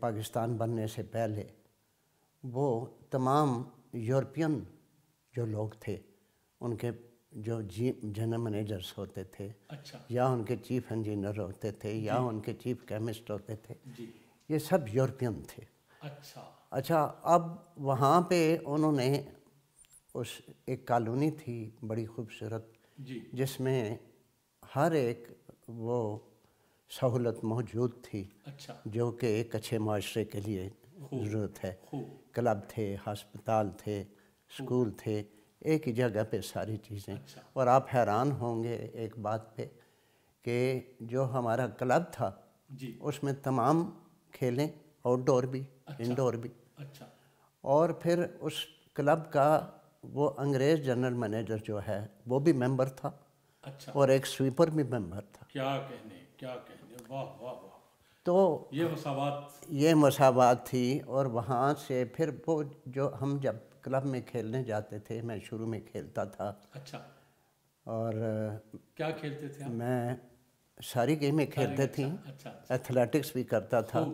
پاکستان بننے سے پہلے وہ تمام یورپین جو لوگ تھے ان کے جو جنرل منیجرز ہوتے تھے یا ان کے چیف انجینئر ہوتے تھے یا ان کے چیف کیمسٹ ہوتے تھے یہ سب یورپین تھے. اچھا اب وہاں پہ انہوں نے ایک کالونی تھی بڑی خوبصورت جس میں ہر ایک وہ سہولت موجود تھی جو کہ ایک اچھے معاشرے کے لیے ضرورت ہے. کلب تھے، ہسپتال تھے، اسکول تھے، ایک ہی جگہ پہ ساری چیزیں. اور آپ حیران ہوں گے ایک بات پہ کہ جو ہمارا کلب تھا اس میں تمام کھیلیں آؤٹ ڈور بھی انڈور بھی. اور پھر اس کلب کا وہ انگریز جنرل منیجر جو ہے وہ بھی ممبر تھا اور ایک سویپر بھی ممبر تھا. کیا کہنے واہ واہ واہ. تو یہ مساوات تھی. اور وہاں سے پھر وہ جو ہم جب کلب میں کھیلنے جاتے تھے، میں شروع میں کھیلتا تھا. اور کیا کھیلتے تھے؟ میں ساری گیمیں کھیلتے تھیں، ایتھلیٹکس بھی کرتا تھا.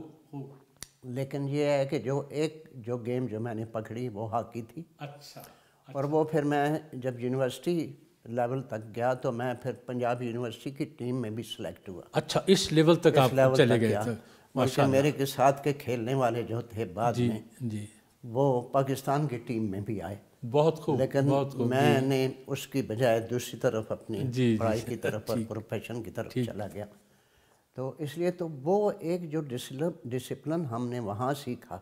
لیکن یہ ہے کہ جو گیم جو میں نے پکڑی وہ ہاکی تھی. اور وہ پھر میں جب یونیورسٹی لیول تک گیا تو میں پھر پنجاب یونیورسٹی کی ٹیم میں بھی سلیکٹ ہوا. اچھا، اس لیول تک آپ چلے گئے تھے. بلکہ میرے کے ساتھ کے کھیلنے والے جو تھے بعد میں وہ پاکستان کی ٹیم میں بھی آئے. بہت خوب. لیکن میں نے اس کی بجائے دوسری طرف اپنی پڑھائی کی طرف اور پروفیشن کی طرف چلا گیا. تو اس لیے تو وہ ایک جو ڈسپلن ہم نے وہاں سیکھا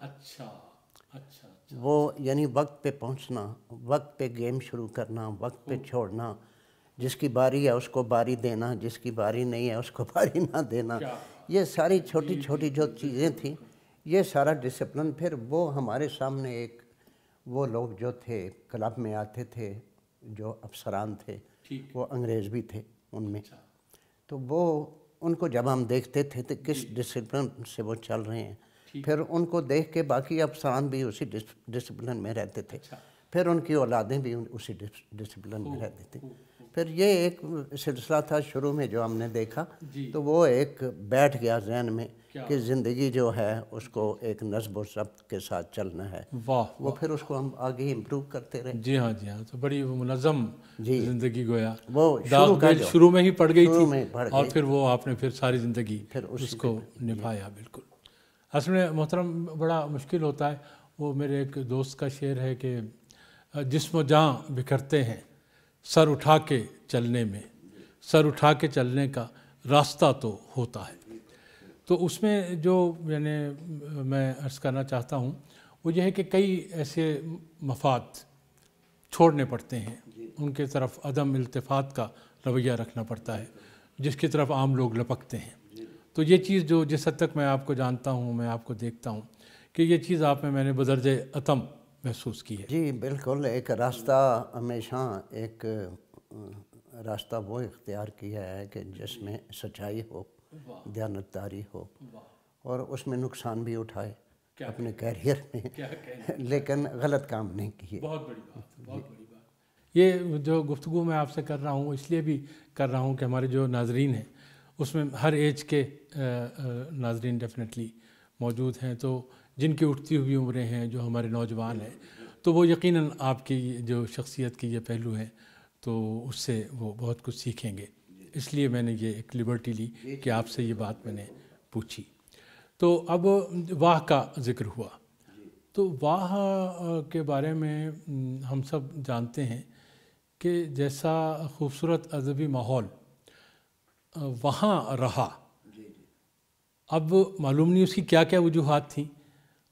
وہ یعنی وقت پہ پہنچنا، وقت پہ گیم شروع کرنا، وقت پہ چھوڑنا، جس کی باری ہے اس کو باری دینا، جس کی باری نہیں ہے اس کو باری نہ دینا. یہ ساری چھوٹی چھوٹی جو چیزیں تھیں یہ سارا ڈسپلن پھر وہ ہمارے سامنے ایک وہ لوگ جو تھے کلب میں آتے تھے جو افسران تھے وہ انگریز بھی تھے ان میں. تو وہ ان کو جب ہم دیکھتے تھے تو کس ڈسپلن سے وہ چل رہے ہیں، پھر ان کو دیکھ کے باقی افسران بھی اسی ڈسپلن میں رہتے تھے، پھر ان کی اولادیں بھی اسی ڈسپلن میں رہتے تھے. پھر یہ ایک سلسلہ تھا شروع میں جو ہم نے دیکھا تو وہ ایک بیٹھ گیا ذہن میں کہ زندگی جو ہے اس کو ایک نظم و ضبط کے ساتھ چلنا ہے. وہ پھر اس کو ہم آگے امپروو کرتے رہے. جی ہاں تو بڑی منظم زندگی گویا وہ شروع میں ہی پڑ گئی تھی اور پھر وہ آپ نے پھر ساری زندگی اس کو نبھایا. بالکل. اصل میں محترم بڑا مشکل ہوتا ہے. وہ میرے ایک دوست کا شعر ہے کہ جسم و جاں بکھرتے ہیں سر اٹھا کے چلنے میں، سر اٹھا کے چلنے کا راستہ تو ہوتا ہے. تو اس میں جو یعنی میں عرض کرنا چاہتا ہوں وہ یہ ہے کہ کئی ایسے مفاد چھوڑنے پڑتے ہیں، ان کے طرف عدم التفات کا رویہ رکھنا پڑتا ہے جس کی طرف عام لوگ لپکتے ہیں. تو یہ چیز جو جس حد تک میں آپ کو جانتا ہوں، میں آپ کو دیکھتا ہوں کہ یہ چیز آپ میں نے بدرجہ عتم محسوس کی ہے. جی بالکل. ایک راستہ ہمیشہ ایک راستہ وہ اختیار کیا ہے کہ جس میں سچائی ہو، دیانتداری ہو اور اس میں نقصان بھی اٹھائے اپنے کیریئر میں، لیکن غلط کام نہیں کیے. بہت بڑی بات، بہت بڑی بات. یہ جو گفتگو میں آپ سے کر رہا ہوں اس لیے بھی کر رہا ہوں کہ ہمارے جو ناظرین ہیں اس میں ہر ایج کے ناظرین ڈیفینیٹلی موجود ہیں، تو جن کی اٹھتی ہوئی عمریں ہیں، جو ہمارے نوجوان ہیں، تو وہ یقیناً آپ کی جو شخصیت کے یہ پہلو ہیں تو اس سے وہ بہت کچھ سیکھیں گے. اس لیے میں نے یہ ایک لبرٹی لی کہ آپ سے یہ بات میں نے پوچھی. تو اب واہ کا ذکر ہوا تو واہ کے بارے میں ہم سب جانتے ہیں کہ جیسا خوبصورت ادبی ماحول وہاں رہا، اب معلوم نہیں اس کی کیا کیا وجوہات تھیں،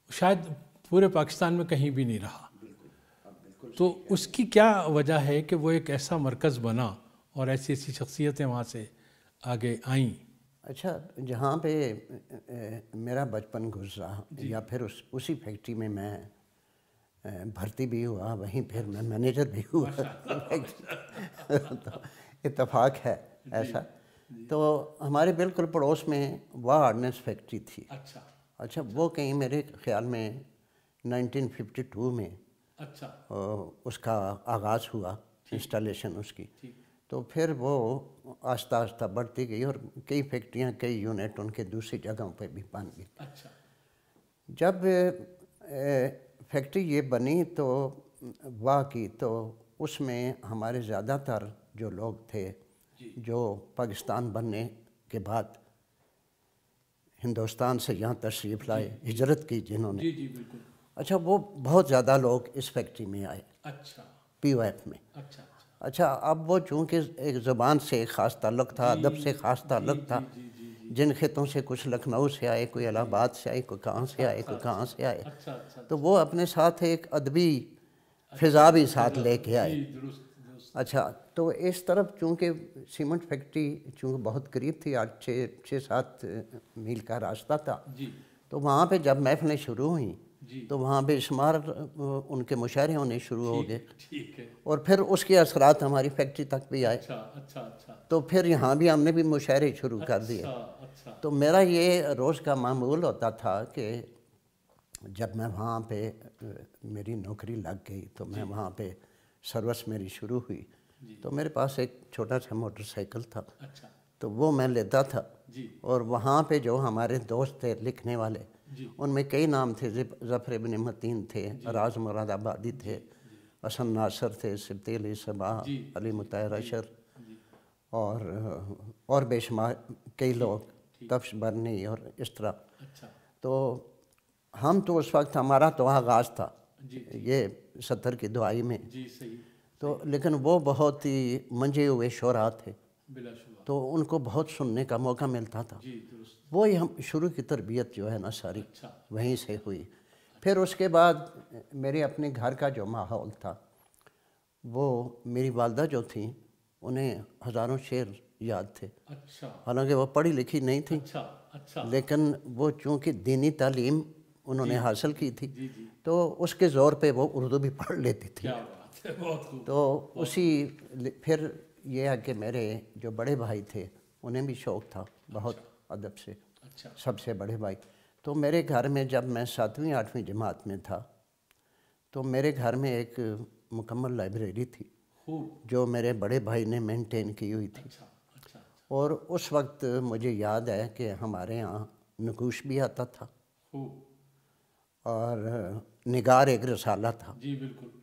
شاید پورے پاکستان میں کہیں بھی نہیں رہا. تو اس کی کیا وجہ ہے کہ وہ ایک ایسا مرکز بنا اور ایسی ایسی شخصیتیں وہاں سے آگے آئیں؟ اچھا، جہاں پہ میرا بچپن گزرا یا پھر اسی فیکٹری میں میں بھرتی بھی ہوا، وہیں پھر میں مینیجر بھی ہوا. تو اتفاق ہے ایسا. تو ہمارے بالکل پڑوس میں واہ آرڈننس فیکٹری تھی. اچھا وہ کہیں میرے خیال میں 1952 میں اس کا آغاز ہوا، انسٹالیشن اس کی. تو پھر وہ آہستہ آہستہ بڑھتی گئی اور کئی فیکٹریاں، کئی یونٹ ان کے دوسری جگہوں پہ بھی بن گئی. جب فیکٹری یہ بنی تو واہ کی، تو اس میں ہمارے زیادہ تر جو لوگ تھے جو پاکستان بننے کے بعد ہندوستان سے یہاں تشریف لائے، ہجرت کی جنہوں نے، اچھا وہ بہت زیادہ لوگ اس فیکٹری میں آئے، پی او ایف میں۔ اچھا اب وہ چونکہ ایک زبان سے ایک خاص تعلق تھا، ادب سے خاص تعلق تھا، جن خطوں سے کچھ لکھنؤ سے آئے، کوئی الہ آباد سے آئے، کوئی کہاں سے آئے، کوئی کہاں سے آئے، تو وہ اپنے ساتھ ایک ادبی فضا بھی ساتھ لے کے آئے۔ اچھا تو اس طرف چونکہ سیمنٹ فیکٹری چونکہ بہت قریب تھی، 6-7 میل کا راستہ تھا، تو وہاں پہ جب محفلیں شروع ہوئیں تو وہاں بے شمار ان کے مشاعرے ہونے شروع ہو گئے، اور پھر اس کے اثرات ہماری فیکٹری تک بھی آئے، تو پھر یہاں بھی ہم نے بھی مشاعرے شروع کر دیے۔ تو میرا یہ روز کا معمول ہوتا تھا کہ جب میں وہاں پہ میری نوکری لگ گئی تو میں وہاں پہ سروس میری شروع ہوئی، تو میرے پاس ایک چھوٹا سا موٹر سائیکل تھا، تو وہ میں لیتا تھا، اور وہاں پہ جو ہمارے دوست تھے لکھنے والے، ان میں کئی نام تھے، ظفر ابن متین تھے، راز مراد آبادی تھے، حسن ناصر تھے، سبطی علی صباح، علی مطہر اشر، اور بے شمار کئی لوگ، تفش برنی اور اس طرح۔ تو ہم تو اس وقت ہمارا تو آغاز تھا یہ 70 کی دہائی میں، تو لیکن وہ بہت ہی منجے ہوئے شعراء تھے، تو ان کو بہت سننے کا موقع ملتا تھا، وہی ہم شروع کی تربیت جو ہے نا ساری وہیں سے ہوئی۔ پھر اس کے بعد میرے اپنے گھر کا جو ماحول تھا، وہ میری والدہ جو تھیں انہیں ہزاروں شعر یاد تھے، حالانکہ وہ پڑھی لکھی نہیں تھیں، لیکن وہ چونکہ دینی تعلیم انہوں نے حاصل کی تھی تو اس کے زور پہ وہ اردو بھی پڑھ لیتی تھی۔ تو اسی پھر یہ ہے کہ میرے جو بڑے بھائی تھے انہیں بھی شوق تھا بہت ادب سے، سب سے بڑے بھائی، تو میرے گھر میں جب میں 7ویں 8ویں جماعت میں تھا تو میرے گھر میں ایک مکمل لائبریری تھی جو میرے بڑے بھائی نے مینٹین کی ہوئی تھی، اور اس وقت مجھے یاد ہے کہ ہمارے یہاں نقوش بھی آتا تھا، اور نگار ایک رسالہ تھا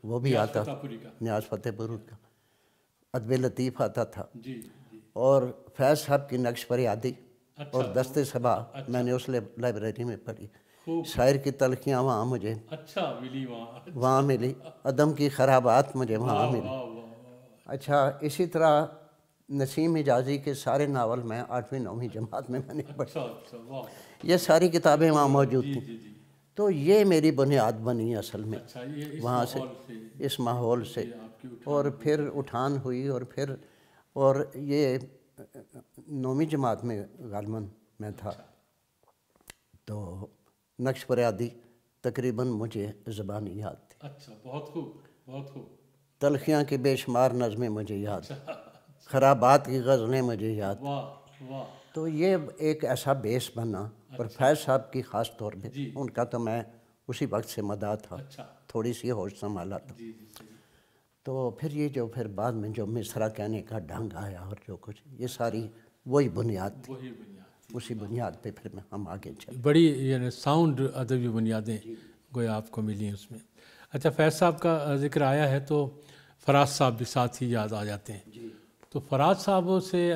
وہ بھی آتا تھا، نیاز فتح پوری کا، ادب لطیف آتا تھا، اور فیض صاحب کی نقش فریادی اور دست صبا میں نے اس لائبریری میں پڑھی، شاعر کی تلخیاں وہاں مجھے وہاں ملی، عدم کی خرابات مجھے وہاں ملی۔ اچھا اسی طرح نسیم حجازی کے سارے ناول میں 8ویں 9ویں جماعت میں نے پڑھی، یہ ساری کتابیں وہاں موجود تھیں، تو یہ میری بنیاد بنی اصل میں وہاں سے، اس ماحول سے، اور پھر اٹھان ہوئی، اور یہ 9ویں جماعت میں غالباً میں تھا، تو نقش فریادی تقریباً مجھے زبانی یاد تھی، بہت خوب بہت خوب، تلخیاں کی بے شمار نظمیں مجھے یاد، خرابات کی غزلیں مجھے یاد، تو یہ ایک ایسا بیس بنا، اور فیض صاحب کی خاص طور پہ ان کا تو میں اسی وقت سے مداح تھا، تھوڑی سی ہوش سنبھالا تھا، تو پھر یہ جو پھر بعد میں جو مصرع کہنے کا ڈھنگ آیا اور جو کچھ، یہ ساری وہی بنیاد تھی، اسی بنیاد پہ پھر ہم آگے چلے۔ بڑی یعنی ساؤنڈ ادبی بنیادیں گویا آپ کو ملی اس میں۔ اچھا فیض صاحب کا ذکر آیا ہے تو فراز صاحب بھی ساتھ ہی یاد آ جاتے ہیں، تو فراز صاحب سے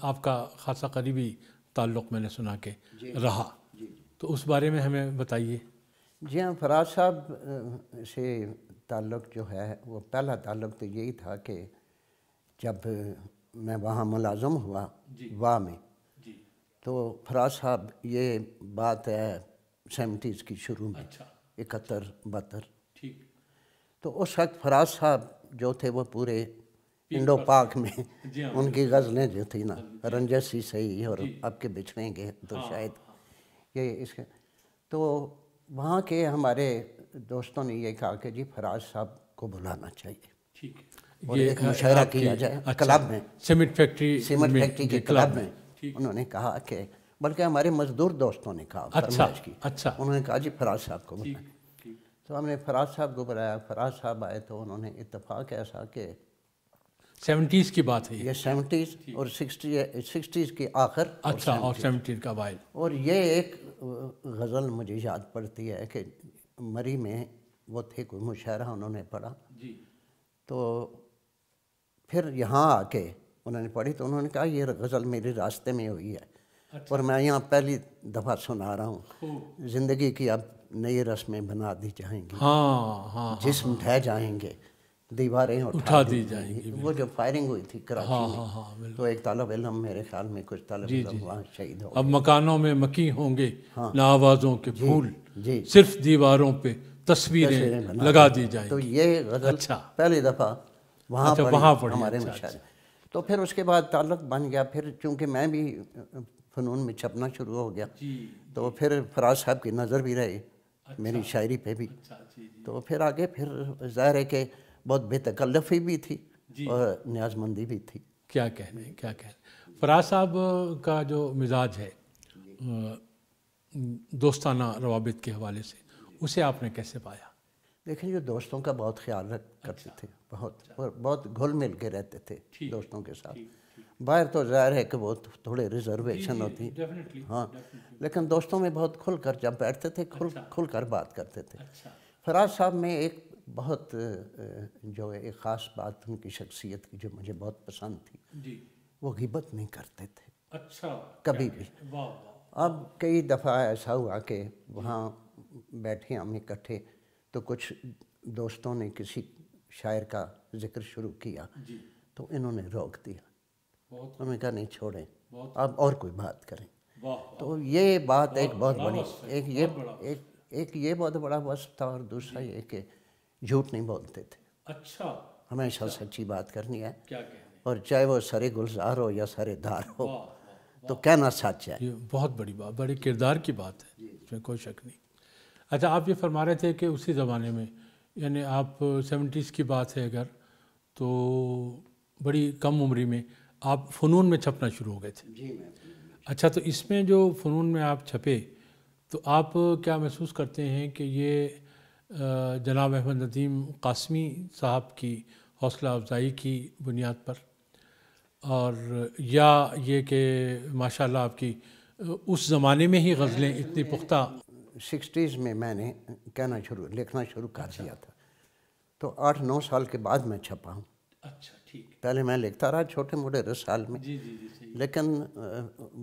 آپ کا خاصا قریبی تعلق میں نے سنا کہ رہا، تو اس بارے میں ہمیں بتائیے۔ جی ہاں، فراز صاحب سے تعلق جو ہے وہ پہلا تعلق تو یہی تھا کہ جب میں وہاں ملازم ہوا واہ میں، تو فراز صاحب، یہ بات ہے 70s کی شروع میں، 71 72، تو اس وقت فراز صاحب جو تھے وہ پورے انڈو پاک میں ان کی غزلیں جو تھیں نا، رنجش سی صحیح اور اب کے بچھڑیں گے تو شاید یہ اس کے، تو وہاں کے ہمارے دوستوں نے یہ کہا کہ جی فراز صاحب کو بلانا چاہیے اور ایک مشاعرہ کیا جائے کلب میں، سیمنٹ فیکٹری کے کلب میں۔ انہوں نے کہا کہ بلکہ ہمارے مزدور دوستوں نے کہا فرمائش کی، انہوں نے کہا جی فراز صاحب کو بلائیں، تو ہم نے فراز صاحب کو بلایا، فراز صاحب آئے تو انہوں نے اتفاق ایسا کہ 70s کی بات ہے یہ 70s اور 60s کی آخر. اچھا، اور 70 کا وائل. اور یہ ایک غزل مجھے یاد پڑتی ہے کہ مری میں وہ تھے، کوئی مشاعرہ انہوں نے پڑھا. تو پھر یہاں آ کے انہوں نے پڑھی تو انہوں نے کہا یہ غزل میرے راستے میں ہوئی ہے اور میں یہاں پہلی دفعہ سنا رہا ہوں. زندگی کی اب نئی رسمیں بنا دی جائیں گی، جسم ڈھہ جائیں گے، دیواریں اٹھا دی جائیں گی. وہ جو فائرنگ ہوئی تھی کراچی میں تو ایک طالب علم، میرے خیال میں کچھ طالب علم وہاں شہید ہو گئے. اب مکانوں میں مکی ہوں گے نہ آوازوں کے پھول، صرف دیواروں پہ تصویریں لگا دی جائیں. تو یہ غزل پہلی دفعہ وہاں پڑھی ہمارے مشاعرے. تو پھر اس کے بعد تعلق بن گیا. پھر چونکہ میں بھی فنون میں چھپنا شروع ہو گیا تو پھر فراز صاحب کی نظر بھی رہی میری شاعری پہ بھی. تو پھر آگے پھر ظاہر ہے کہ بہت بے تکلفی بھی تھی اور نیاز مندی بھی تھی. کیا کہنے کیا کہنے. فراز صاحب کا جو مزاج ہے دوستانہ روابط کے حوالے سے، اسے آپ نے کیسے پایا؟ دیکھیں جو دوستوں کا بہت خیال کرتے تھے، بہت گھل مل کے رہتے تھے دوستوں کے ساتھ. باہر تو ظاہر ہے کہ وہ تھوڑے ریزرویشن ہوتی، ہاں، لیکن دوستوں میں بہت کھل کر جب بیٹھتے تھے کھل کر بات کرتے تھے. فراز صاحب میں ایک بہت جو ایک خاص بات ان کی شخصیت کی جو مجھے بہت پسند تھی، وہ غیبت نہیں کرتے تھے کبھی بھی. اب کئی دفعہ ایسا ہوا کہ وہاں بیٹھے ہم اکٹھے تو کچھ دوستوں نے کسی شاعر کا ذکر شروع کیا تو انہوں نے روک دیا. انہوں نے کہا نہیں چھوڑیں، اب اور کوئی بات کریں. تو یہ بات ایک بہت بڑی ایک یہ بہت بڑا وصف تھا. اور دوسرا یہ کہ جھوٹ نہیں بولتے تھے، ہمیشہ سچی بات کرنی ہے، اور چاہے وہ سرے گلزار ہو یا سرے دار ہو تو کہنا سچ ہے. یہ بہت بڑی بات، بڑی کردار کی بات ہے، اس میں کوئی شک نہیں. اچھا، آپ یہ فرما رہے تھے کہ اسی زمانے میں، یعنی آپ 70s کی بات ہے اگر، تو بڑی کم عمری میں آپ فنون میں چھپنا شروع ہو گئے تھے. اچھا، تو اس میں جو فنون میں آپ چھپے تو آپ کیا محسوس کرتے ہیں کہ یہ جناب احمد ندیم قاسمی صاحب کی حوصلہ افزائی کی بنیاد پر، اور یا یہ کہ ماشاءاللہ آپ کی اس زمانے میں ہی غزلیں اتنی پختہ؟ 60s میں میں نے لکھنا شروع کر دیا تھا تو 8-9 سال کے بعد میں چھپا ہوں. اچھا، ٹھیک. پہلے میں لکھتا رہا چھوٹے موٹے رسال میں، لیکن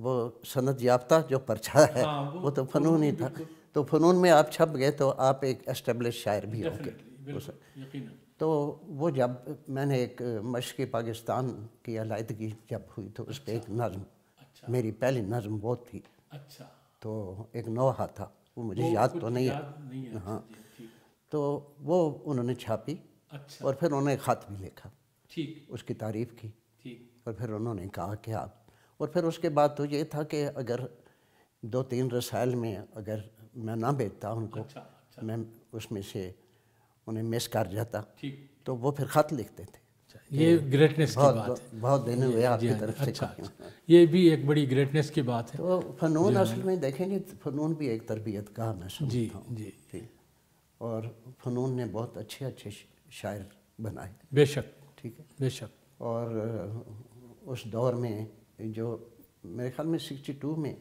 وہ سند یافتہ جو پرچہ ہے وہ تو فنون ہی تھا. تو فنون میں آپ چھپ گئے تو آپ ایک اسٹیبلش شاعر بھی ہو گئے. تو وہ جب میں نے ایک مشرقی پاکستان کی علیحدگی جب ہوئی تو اس پہ ایک نظم، میری پہلی نظم وہ تھی. تو ایک نوحہ تھا، وہ مجھے یاد تو نہیں ہے، ہاں. تو وہ انہوں نے چھاپی اور پھر انہوں نے خط بھی لکھا، اس کی تعریف کی، اور پھر انہوں نے کہا کہ آپ، اور پھر اس کے بعد تو یہ تھا کہ اگر 2-3 رسائل میں اگر میں نہ بھیجتا ان کو، میں اس میں سے انہیں مس کر جاتا تو وہ پھر خط لکھتے تھے. یہ گریٹنس کی بات ہے، بہت دن ہوئے آپ کی طرف سے. یہ بھی ایک بڑی گریٹنس کی بات ہے. تو فنون اصل میں دیکھیں گے، فنون بھی ایک تربیت کا میں سمجھتا ہوں. جی. اور فنون نے بہت اچھے شاعر بنائے. بے شک. ٹھیک ہے، بے شک. اور اس دور میں جو میرے خیال میں 62 میں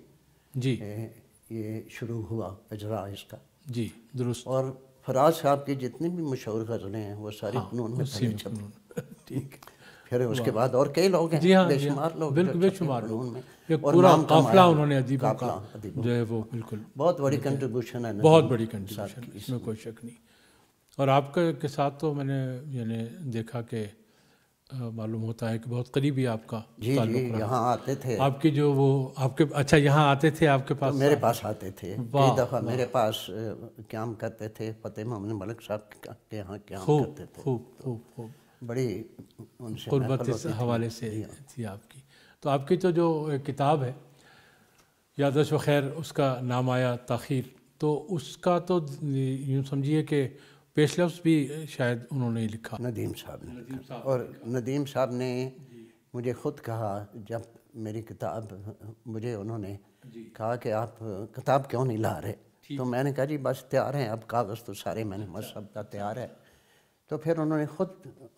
یہ شروع ہوا اجرا اس کا. جی، درست. اور فراز صاحب کی جتنی بھی مشہور غزلیں ہیں وہ ساری فنون میں چھپی. ٹھیک. پھر اس کے بعد اور کئی لوگ ہیں، بے شمار لوگ، بالکل بے شمار فنون میں. اور پورا قافلہ انہوں نے ادیبوں کا جو ہے وہ بالکل بہت بڑی کنٹریبیوشن ہے، بہت بڑی کنٹریبیوشن، اس میں کوئی شک نہیں. اور آپ کے ساتھ تو میں نے یعنی دیکھا کہ معلوم ہوتا ہے کہ بہت قریبی آپ کا تعلق رہا. جی، یہاں آتے تھے آپ کی جو وہ آپ کے، اچھا یہاں آتے تھے آپ کے پاس؟ میرے پاس آتے تھے کئی دفعہ، میرے پاس قیام کرتے تھے. فتح محمد ملک صاحب کے یہاں قیام کرتے تھے. خوب بڑی ان سے قربت اس حوالے سے تھی آپ کی. تو آپ کی تو جو کتاب ہے یادش و خیر، اس کا نام آیا تاخیر، تو اس کا تو یوں سمجھیے کہ پیش لفظ بھی شاید انہوں نے لکھا، ندیم صاحب نے. اور ندیم صاحب نے مجھے خود کہا جب میری کتاب، مجھے انہوں نے کہا کہ آپ کتاب کیوں نہیں لا رہے؟ تو میں نے کہا جی بس تیار ہیں، اب کاغذ تو سارے مذہب کا تیار ہے. تو پھر انہوں نے خود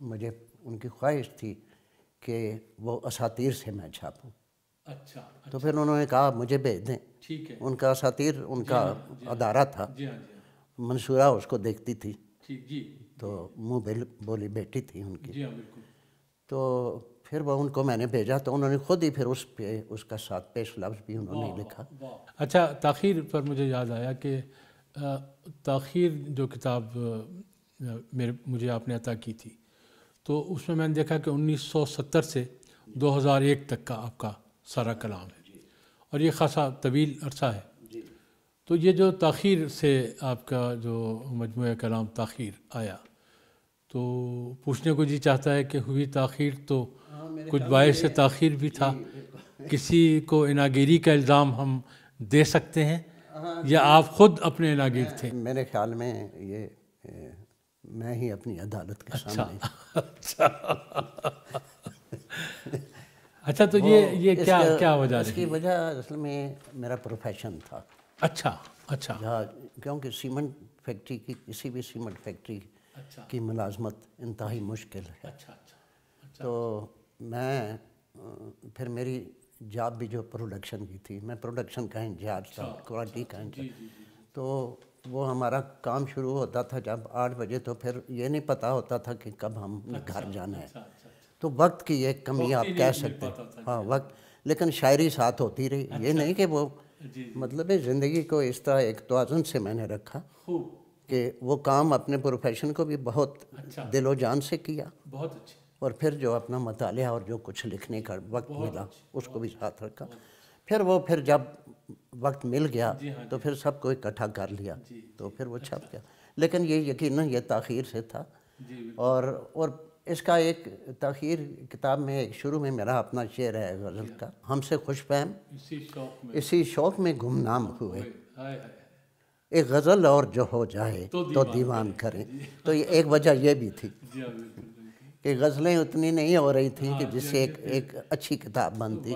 مجھے، ان کی خواہش تھی کہ وہ اساطیر سے میں چھاپوں. اچھا. تو پھر انہوں نے کہا مجھے بھیج دیں. ٹھیک ہے. ان کا اساطیر ان کا ادارہ تھا. جی ہاں. منصورہ اس کو دیکھتی تھی. جی. تو منہ بولی بیٹی تھی ان کی. جی ہاں بالکل. تو پھر وہ ان کو میں نے بھیجا تو انہوں نے خود ہی پھر اس پہ اس کا ساتھ پیش لفظ بھی انہوں نے لکھا. اچھا، تاخیر پر مجھے یاد آیا کہ تاخیر جو کتاب مجھے آپ نے عطا کی تھی، تو اس میں نے دیکھا کہ 1970 سے 2001 تک کا آپ کا سارا کلام ہے، اور یہ خاصا طویل عرصہ ہے. تو یہ جو تاخیر سے آپ کا جو مجموعہ کلام تاخیر آیا، تو پوچھنے کو جی چاہتا ہے کہ ہوئی تاخیر تو کچھ باعث تاخیر بھی تھا. کسی کو اناگیری کا الزام ہم دے سکتے ہیں یا آپ خود اپنے اناگیر تھے؟ میرے خیال میں یہ میں ہی اپنی عدالت کے سامنے. اچھا، تو یہ کیا وجہ رہی؟ اس کی وجہ اصل میں میرا پروفیشن تھا. اچھا. کیونکہ سیمنٹ فیکٹری کی کسی بھی سیمنٹ فیکٹری کی ملازمت انتہائی مشکل ہے. تو میں پھر میری جاب بھی جو پروڈکشن کی تھی، میں پروڈکشن کا انچارج تھا، کوالٹی کا انچارج. تو وہ ہمارا کام شروع ہوتا تھا جب 8 بجے، تو پھر یہ نہیں پتہ ہوتا تھا کہ کب ہم نے گھر جانا ہے. تو وقت کی ایک کمی آپ کہہ سکتے ہیں. ہاں وقت، لیکن شاعری ساتھ ہوتی رہی. یہ نہیں کہ وہ مطلب زندگی کو اس طرح ایک توازن سے میں نے رکھا کہ وہ کام اپنے پروفیشن کو بھی بہت دل و جان سے کیا، بہت اچھا، اور پھر جو اپنا مطالعہ اور جو کچھ لکھنے کا وقت ملا اس کو بھی ساتھ رکھا. پھر جب وقت مل گیا تو پھر سب کو اکٹھا کر لیا، تو پھر وہ چھپ گیا. لیکن یہ یقیناً یہ تاخیر سے تھا. اور اس کا ایک تاخیر کتاب میں ایک شروع میں میرا اپنا شعر ہے غزل کا: ہم سے خوش فہم اسی شوق میں گمنام ہوئے، ایک غزل اور جو ہو جائے تو دیوان کریں. تو یہ ایک وجہ یہ بھی تھی کہ غزلیں اتنی نہیں ہو رہی تھیں کہ جس سے ایک اچھی کتاب بنتی،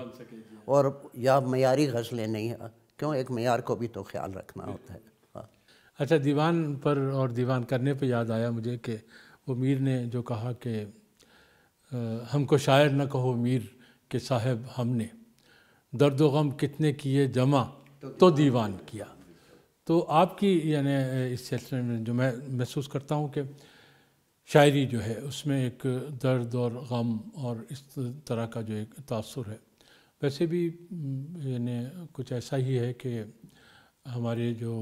اور یا معیاری غزلیں نہیں، کیوں ایک معیار کو بھی تو خیال رکھنا ہوتا ہے. اچھا، دیوان پر اور دیوان کرنے پہ یاد آیا مجھے کہ وہ میر نے جو کہا کہ ہم کو شاعر نہ کہو میر کہ صاحب ہم نے درد و غم کتنے کیے جمع تو دیوان کیا. تو آپ کی یعنی اس سلسلے میں جو میں محسوس کرتا ہوں کہ شاعری جو ہے اس میں ایک درد اور غم اور اس طرح کا جو ایک تاثر ہے. ویسے بھی یعنی کچھ ایسا ہی ہے کہ ہمارے جو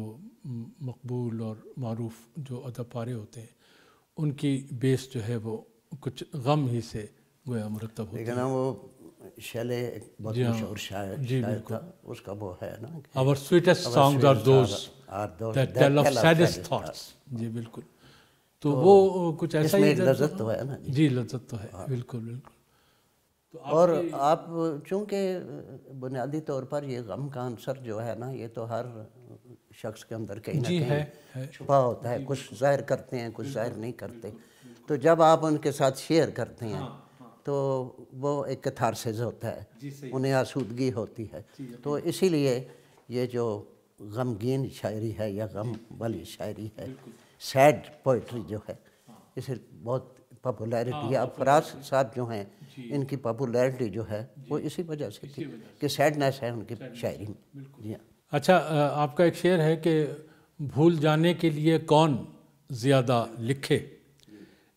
مقبول اور معروف جو ادب پارے ہوتے ہیں ان کی بیس جو ہے وہ کچھ غم ہی سے گویا مرتب ہوتی ہے. لیکن وہ شیلے ایک بہت مشہور شاعر تھا، اس کا وہ ہے نا کہ Our sweetest songs are those that tell of saddest thoughts. جی بالکل. تو وہ کچھ ایسا ہی لذت تو ہے نا. جی لذت تو ہے، بالکل. اور آپ چونکہ بنیادی طور پر یہ غم کا عنصر جو ہے نا، یہ تو ہر شخص کے اندر کہیں نہ کہیں چھپا ہوتا ہے. کچھ ظاہر کرتے ہیں، کچھ ظاہر نہیں کرتے. تو جب آپ ان کے ساتھ شیئر کرتے ہیں تو وہ ایک کتھارسس ہوتا ہے، انہیں آسودگی ہوتی ہے. تو اسی لیے یہ جو غمگین شاعری ہے یا غم والی شاعری ہے، سیڈ پوئٹری جو ہے، اسے بہت پاپولیرٹی ہے. اب فراز صاحب جو ہیں ان کی پاپولیرٹی جو ہے وہ اسی وجہ سے تھی کہ سیڈنس ہے ان کی شاعری میں. جی ہاں. اچھا، آپ کا ایک شعر ہے کہ بھول جانے کے لیے کون زیادہ لکھے،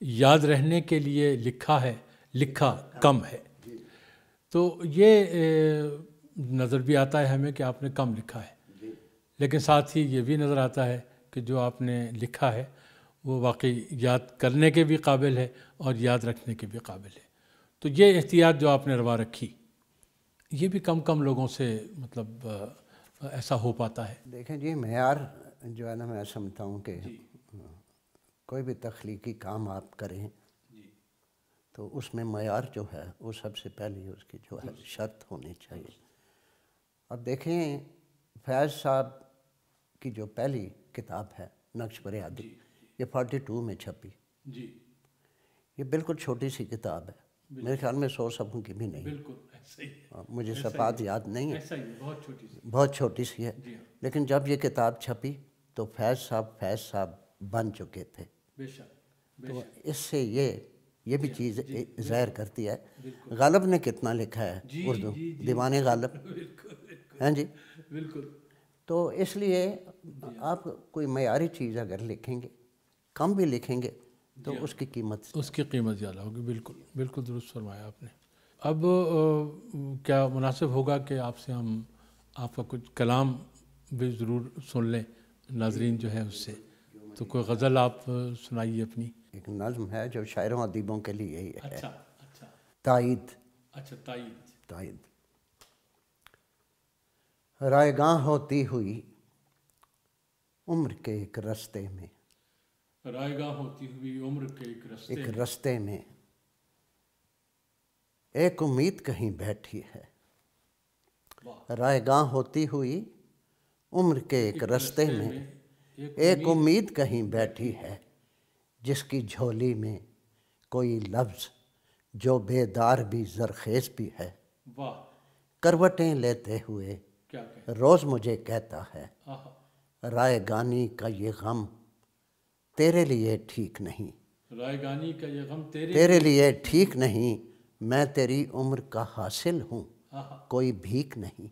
یاد رہنے کے لیے لکھا ہے لکھا کم ہے. تو یہ نظر بھی آتا ہے ہمیں کہ آپ نے کم لکھا ہے، لیکن ساتھ ہی یہ بھی نظر آتا ہے کہ جو آپ نے لکھا ہے وہ واقعی یاد کرنے کے بھی قابل ہے اور یاد رکھنے کے بھی قابل ہے. تو یہ احتیاط جو آپ نے روا رکھی، یہ بھی کم لوگوں سے مطلب ایسا ہو پاتا ہے. دیکھیں جی، معیار جو ہے نا، میں سمجھتا ہوں کہ کوئی بھی تخلیقی کام آپ کریں تو اس میں معیار جو ہے وہ سب سے پہلی اس کی جو ہے شرط ہونی چاہیے. اب دیکھیں فیض صاحب کی جو پہلی کتاب ہے نقش بریادی، یہ 42 میں چھپی. یہ بالکل چھوٹی سی کتاب ہے، میرے خیال میں 100 صفحوں کی بھی نہیں. مجھے صفحات یاد نہیں ہیں، بہت چھوٹی سی ہے. لیکن جب یہ کتاب چھپی تو فیض صاحب بن چکے تھے. تو اس سے یہ یہ بھی چیز ظاہر کرتی ہے. غالب نے کتنا لکھا ہے اردو, دیوان غالب, ہیں جی. بالکل. تو اس لیے آپ کوئی معیاری چیز اگر لکھیں گے, کم بھی لکھیں گے, تو اس کی قیمت زیادہ ہوگی. بالکل بالکل درست فرمایا آپ نے. اب کیا مناسب ہوگا کہ آپ سے ہم آپ کا کچھ کلام بھی ضرور سن لیں, ناظرین جو ہے اس سے. تو کوئی غزل آپ سنائیے اپنی. ایک نظم ہے جو شاعروں ادیبوں کے لیے ہی ہے. اچھا. تائید. تائید. رائے گاں ہوتی ہوئی عمر کے ایک رستے میں, رائے گاں ہوتی ہوئی عمر کے ایک رستے میں ایک امید کہیں بیٹھی ہے. رائے گاں ہوتی ہوئی عمر کے ایک رستے میں ایک امید کہیں بیٹھی ہے, جس کی جھولی میں کوئی لفظ جو بیدار بھی زرخیز بھی ہے. کروٹیں لیتے ہوئے روز مجھے کہتا ہے, رائے گانی کا یہ غم تیرے لیے ٹھیک نہیں. رائے گانی کا یہ غم تیرے لیے ٹھیک نہیں. میں تیری عمر کا حاصل ہوں, کوئی بھیک نہیں.